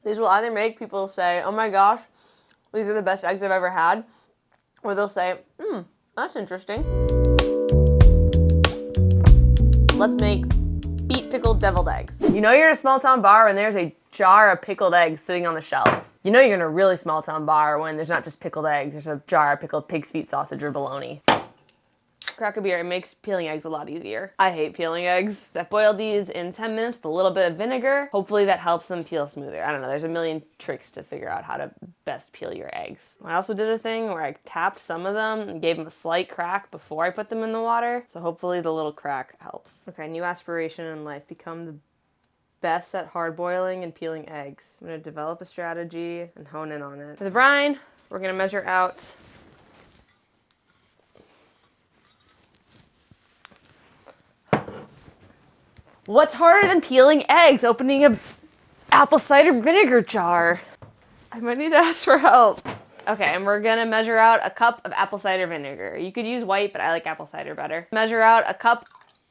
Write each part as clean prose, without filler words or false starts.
These will either make people say, oh my gosh, these are the best eggs I've ever had, or they'll say, that's interesting. Let's make Beet pickled deviled eggs. You know you're in a small town bar when there's a jar of pickled eggs sitting on the shelf. You know you're in a really small town bar when there's not just pickled eggs, there's a jar of pickled pig's feet sausage or bologna. Crack a beer, it makes peeling eggs a lot easier. I hate peeling eggs. I boiled these in 10 minutes with a little bit of vinegar. Hopefully that helps them peel smoother. I don't know, there's a million tricks to figure out how to best peel your eggs. I also did a thing where I tapped some of them and gave them a slight crack before I put them in the water. So hopefully the little crack helps. Okay, new aspiration in life, become the best at hard boiling and peeling eggs. I'm gonna develop a strategy and hone in on it. For the brine, we're gonna measure out what's harder than peeling eggs? Opening a apple cider vinegar jar. I might need to ask for help. Okay, and we're gonna measure out a cup of apple cider vinegar. You could use white, but I like apple cider better. Measure out a cup.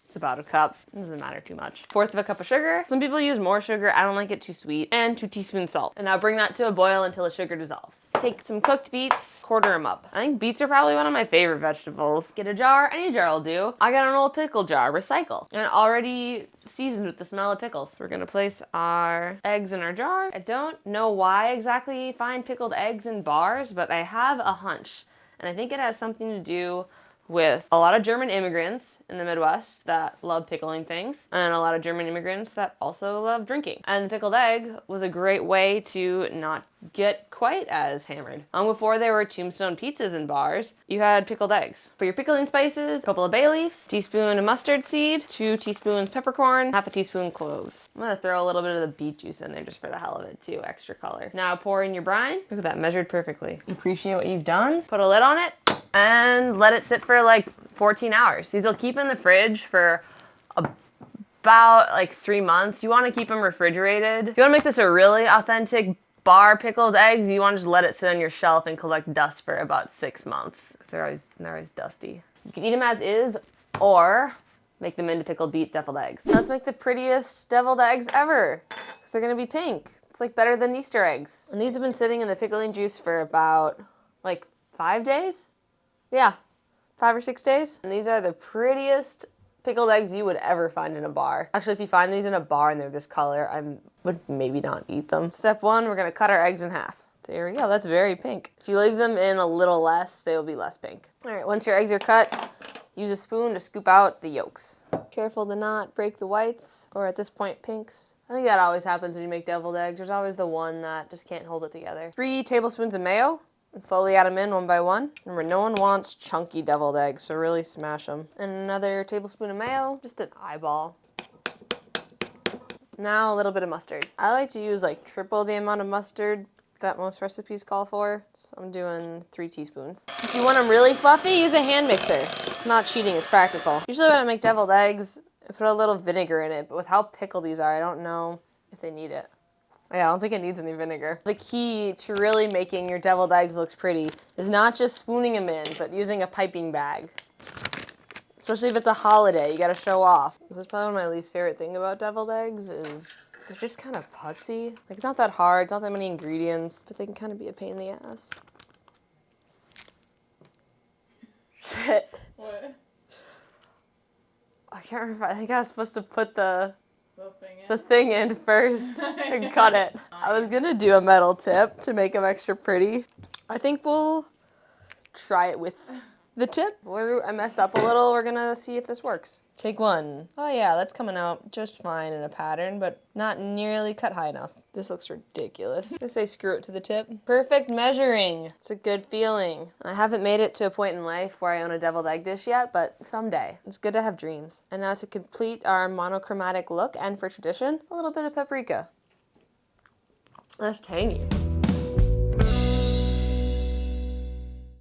It's about a cup. It doesn't matter too much. 1/4 of a cup of sugar. Some people use more sugar. I don't like it too sweet. And 2 teaspoons salt. And now bring that to a boil until the sugar dissolves. Take some cooked beets, quarter them up. I think beets are probably one of my favorite vegetables. Get a jar, any jar will do. I got an old pickle jar, recycle. And already seasoned with the smell of pickles. We're gonna place our eggs in our jar. I don't know why exactly you find pickled eggs in bars, but I have a hunch. And I think it has something to do with a lot of German immigrants in the Midwest that love pickling things, and a lot of German immigrants that also love drinking. And the pickled egg was a great way to not get quite as hammered. Before there were Tombstone pizzas in bars, you had pickled eggs. For your pickling spices, a couple of bay leaves, teaspoon of mustard seed, 2 teaspoons peppercorn, 1/2 teaspoon cloves. I'm gonna throw a little bit of the beet juice in there just for the hell of it too, extra color. Now pour in your brine. Look at that, measured perfectly. Appreciate what you've done. Put a lid on it and let it sit for like 14 hours. These will keep in the fridge for about like 3 months. You wanna keep them refrigerated. If you wanna make this a really authentic bar pickled eggs, you want to just let it sit on your shelf and collect dust for about 6 months. They're always dusty. You can eat them as is, or make them into pickled beet deviled eggs. Let's make the prettiest deviled eggs ever, because they're gonna be pink. It's like better than Easter eggs. And these have been sitting in the pickling juice for about like 5 days? Yeah, 5 or 6 days. And these are the prettiest pickled eggs you would ever find in a bar. Actually, if you find these in a bar and they're this color, I would maybe not eat them. Step 1, we're gonna cut our eggs in half. There we go, that's very pink. If you leave them in a little less, they will be less pink. All right, once your eggs are cut, use a spoon to scoop out the yolks. Careful to not break the whites, or at this point, pinks. I think that always happens when you make deviled eggs. There's always the one that just can't hold it together. 3 tablespoons of mayo. And slowly add them in one by one. Remember, no one wants chunky deviled eggs, so really smash them. And another tablespoon of mayo, just an eyeball. Now a little bit of mustard. I like to use like triple the amount of mustard that most recipes call for, so I'm doing 3 teaspoons. If you want them really fluffy, use a hand mixer. It's not cheating, it's practical. Usually when I make deviled eggs, I put a little vinegar in it, but with how pickled these are, I don't know if they need it. Yeah, I don't think it needs any vinegar. The key to really making your deviled eggs look pretty is not just spooning them in, but using a piping bag. Especially if it's a holiday, you gotta show off. This is probably one of my least favorite thing about deviled eggs is they're just kind of putsy. Like, it's not that hard, it's not that many ingredients, but they can kind of be a pain in the ass. Shit. What? I can't remember, I think I was supposed to put the thing in first and cut it. I was gonna do a metal tip to make them extra pretty. I think we'll try it with the tip. I messed up a little. We're gonna see if this works. Take 1. Oh yeah, that's coming out just fine in a pattern, but not nearly cut high enough. This looks ridiculous. I'm gonna say screw it to the tip. Perfect measuring. It's a good feeling. I haven't made it to a point in life where I own a deviled egg dish yet, but someday. It's good to have dreams. And now to complete our monochromatic look and for tradition, a little bit of paprika. That's tangy.